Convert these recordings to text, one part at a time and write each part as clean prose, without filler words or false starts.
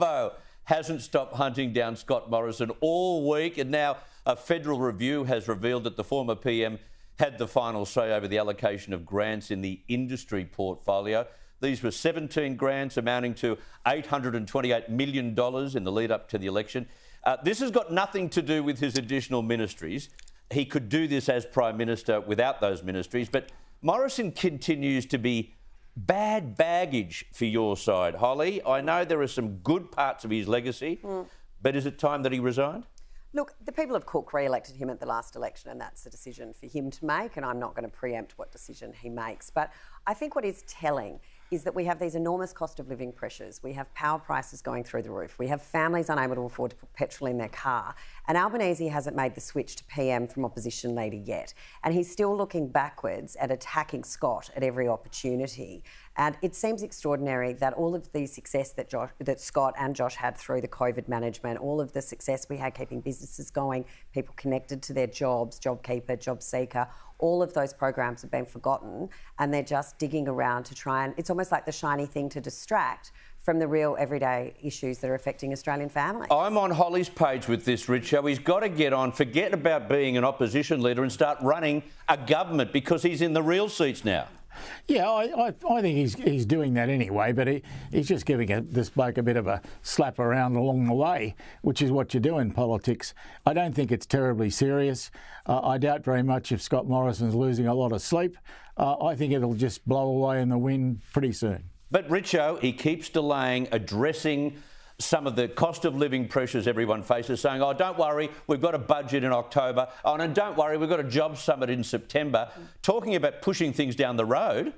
Bo hasn't stopped hunting down Scott Morrison all week, and now a federal review has revealed that the former PM had the final say over the allocation of grants in the industry portfolio. These were 17 grants amounting to $828 million in the lead up to the election. This has got nothing to do with his additional ministries. He could do this as Prime Minister without those ministries, but Morrison continues to be bad baggage for your side, Holly. I know there are some good parts of his legacy, but is it time that he resigned? Look, the people of Cook re-elected him at the last election, and that's a decision for him to make, and I'm not going to preempt what decision he makes. But I think what is telling is that we have these enormous cost of living pressures. We have power prices going through the roof. We have families unable to afford to put petrol in their car. And Albanese hasn't made the switch to PM from opposition leader yet. And he's still looking backwards at attacking Scott at every opportunity. And it seems extraordinary that all of the success that Scott and Josh had through the COVID management, all of the success we had keeping businesses going, people connected to their jobs, JobKeeper, JobSeeker, all of those programs have been forgotten, and they're just digging around to try and... It's almost like the shiny thing to distract from the real everyday issues that are affecting Australian families. I'm on Holly's page with this, Richo. He's got to get on, forget about being an opposition leader and start running a government, because he's in the real seats now. Yeah, I think he's doing that anyway, but he's just giving this bloke a bit of a slap around along the way, which is what you do in politics. I don't think it's terribly serious. I doubt very much if Scott Morrison's losing a lot of sleep. I think it'll just blow away in the wind pretty soon. But Richo, he keeps delaying addressing some of the cost of living pressures everyone faces, saying, oh, don't worry, we've got a budget in October. Oh, no, don't worry, we've got a jobs summit in September. Talking about pushing things down the road.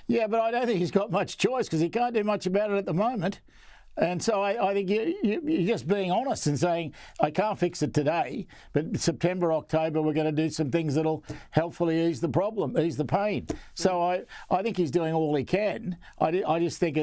Yeah, but I don't think he's got much choice, because he can't do much about it at the moment. And so I think you're just being honest and saying, I can't fix it today, but September, October, we're going to do some things that'll helpfully ease the problem, ease the pain. So I think he's doing all he can. I just think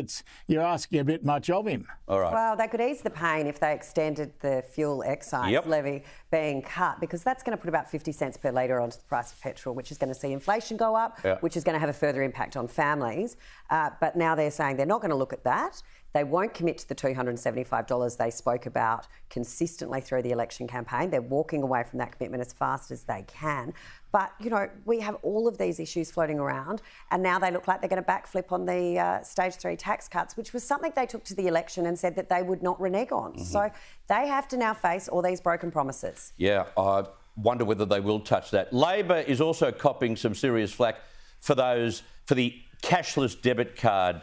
you're asking a bit much of him. All right. Well, they could ease the pain if they extended the fuel excise levy being cut, because that's going to put about 50 cents per litre onto the price of petrol, which is going to see inflation go up, which is going to have a further impact on families. But now they're saying they're not going to look at that. They won't commit to the $275 they spoke about consistently through the election campaign. They're walking away from that commitment as fast as they can. But, you know, we have all of these issues floating around, and now they look like they're going to backflip on the stage 3 tax cuts, which was something they took to the election and said that they would not renege on. So they have to now face all these broken promises. Yeah, I wonder whether they will touch that. Labor is also copping some serious flack for the cashless debit card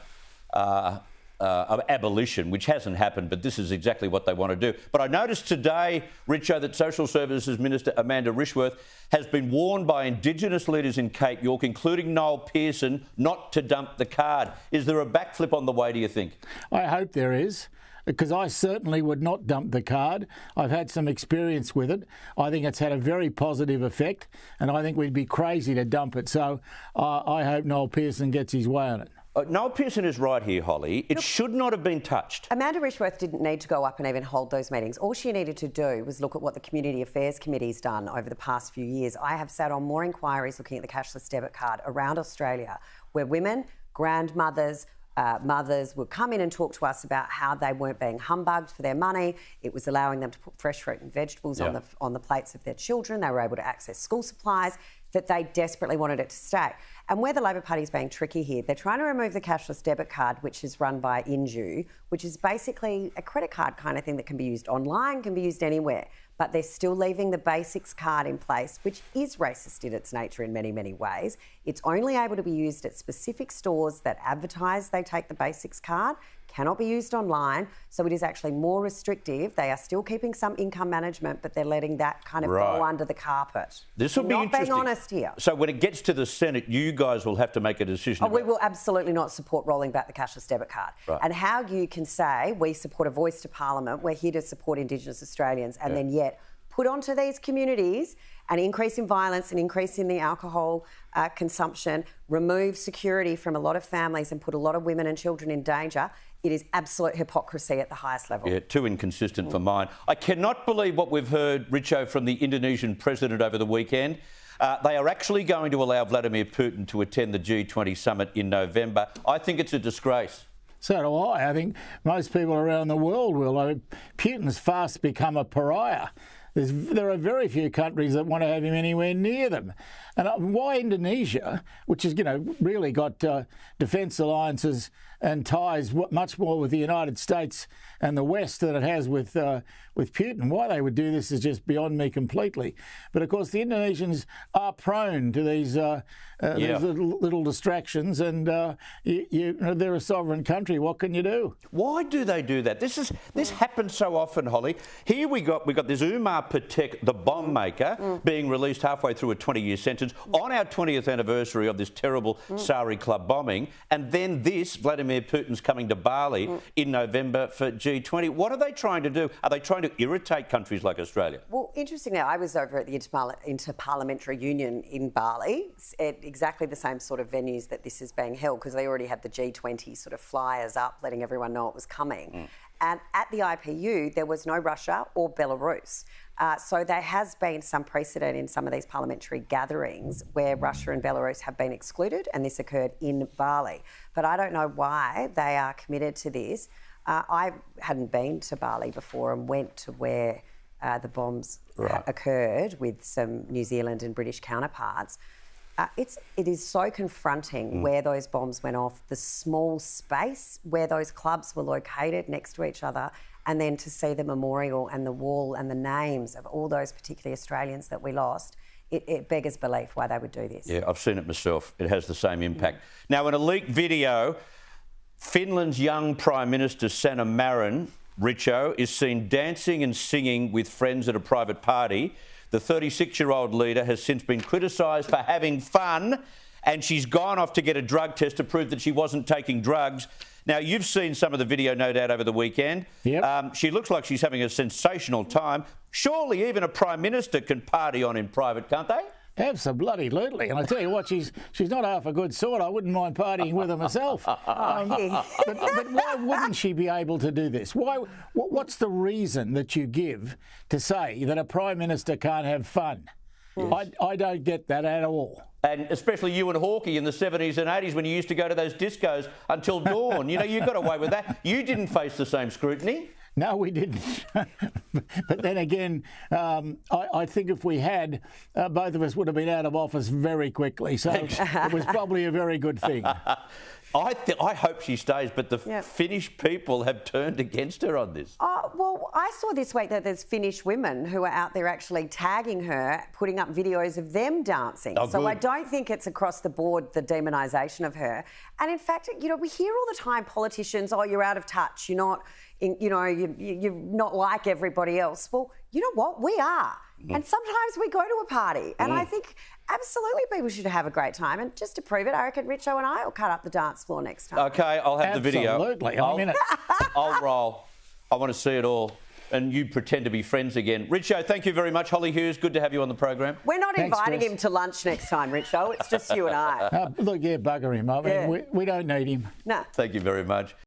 of abolition, which hasn't happened, but this is exactly what they want to do. But I noticed today, Richo, that Social Services Minister Amanda Rishworth has been warned by Indigenous leaders in Cape York, including Noel Pearson, not to dump the card. Is there a backflip on the way, do you think? I hope there is, because I certainly would not dump the card. I've had some experience with it. I think it's had a very positive effect, and I think we'd be crazy to dump it. So I hope Noel Pearson gets his way on it. Noel Pearson is right here, Holly. It should not have been touched. Amanda Rishworth didn't need to go up and even hold those meetings. All she needed to do was look at what the Community Affairs Committee's done over the past few years. I have sat on more inquiries looking at the cashless debit card around Australia, where women, grandmothers, mothers would come in and talk to us about how they weren't being humbugged for their money. It was allowing them to put fresh fruit and vegetables on the plates of their children. They were able to access school supplies, that they desperately wanted it to stay. And where the Labor Party's being tricky here, they're trying to remove the cashless debit card, which is run by Inju, which is basically a credit card kind of thing that can be used online, can be used anywhere. But they're still leaving the basics card in place, which is racist in its nature in many, many ways. It's only able to be used at specific stores that advertise they take the basics card, cannot be used online, so it is actually more restrictive. They are still keeping some income management, but they're letting that kind of go under the carpet. This will be interesting. Not being honest here. So when it gets to the Senate, you guys will have to make a decision. We will absolutely not support rolling back the cashless debit card. And how you can say we support a voice to Parliament, we're here to support Indigenous Australians, and then yet put onto these communities an increase in violence, an increase in the alcohol consumption, remove security from a lot of families and put a lot of women and children in danger. It is absolute hypocrisy at the highest level. Yeah, too inconsistent for mine. I cannot believe what we've heard, Richo, from the Indonesian president over the weekend. They are actually going to allow Vladimir Putin to attend the G20 summit in November. I think it's a disgrace. So do I. I think most people around the world will. I mean, Putin's fast become a pariah. There are very few countries that want to have him anywhere near them. And why Indonesia, which has, really got defence alliances and ties much more with the United States and the West than it has with Putin, why they would do this is just beyond me completely. But of course, the Indonesians are prone to these little distractions, and they're a sovereign country. What can you do? Why do they do that? This happens so often, Holly. Here we got this Umar Patek, the bomb maker, being released halfway through a 20-year sentence on our 20th anniversary of this terrible Sari Club bombing, and then this Vladimir Putin's coming to Bali in November for G20. What are they trying to do? Are they trying to irritate countries like Australia? Well, interestingly, I was over at the Interparliamentary Union in Bali, at exactly the same sort of venues that this is being held, because they already had the G20 sort of flyers up letting everyone know it was coming. And at the IPU, there was no Russia or Belarus. So there has been some precedent in some of these parliamentary gatherings where Russia and Belarus have been excluded, and this occurred in Bali. But I don't know why they are committed to this. I hadn't been to Bali before and went to where the bombs occurred with some New Zealand and British counterparts. It is so confronting where those bombs went off, the small space where those clubs were located next to each other, and then to see the memorial and the wall and the names of all those particularly Australians that we lost, it beggars belief why they would do this. Yeah, I've seen it myself. It has the same impact. Now, in a leaked video, Finland's young Prime Minister Sanna Marin, Richo, is seen dancing and singing with friends at a private party. The 36-year-old leader has since been criticised for having fun, and she's gone off to get a drug test to prove that she wasn't taking drugs. Now, you've seen some of the video, no doubt, over the weekend. Yep. She looks like she's having a sensational time. Surely even a Prime Minister can party on in private, can't they? Absolutely. And I tell you what, she's not half a good sort. I wouldn't mind partying with her myself. But why wouldn't she be able to do this? What's the reason that you give to say that a Prime Minister can't have fun? Yes. I don't get that at all. And especially you and Hawkey in the 70s and 80s when you used to go to those discos until dawn. You got away with that. You didn't face the same scrutiny. No, we didn't. But then again, I think if we had, both of us would have been out of office very quickly. So it was probably a very good thing. I hope she stays, but the Finnish people have turned against her on this. Well, I saw this week that there's Finnish women who are out there actually tagging her, putting up videos of them dancing. So I don't think it's across the board, the demonisation of her. And in fact, we hear all the time politicians, you're out of touch, you're not, you're not like everybody else. Well, you know what? We are. And sometimes we go to a party, and I think absolutely people should have a great time. And just to prove it, I reckon Richo and I will cut up the dance floor next time. Okay, I'll have the video. Absolutely. I'll roll. I want to see it all. And you pretend to be friends again. Richo, thank you very much. Holly Hughes, good to have you on the program. We're not inviting him to lunch next time, Richo. It's just you and I. Look, bugger him. I mean, we don't need him. No. Thank you very much.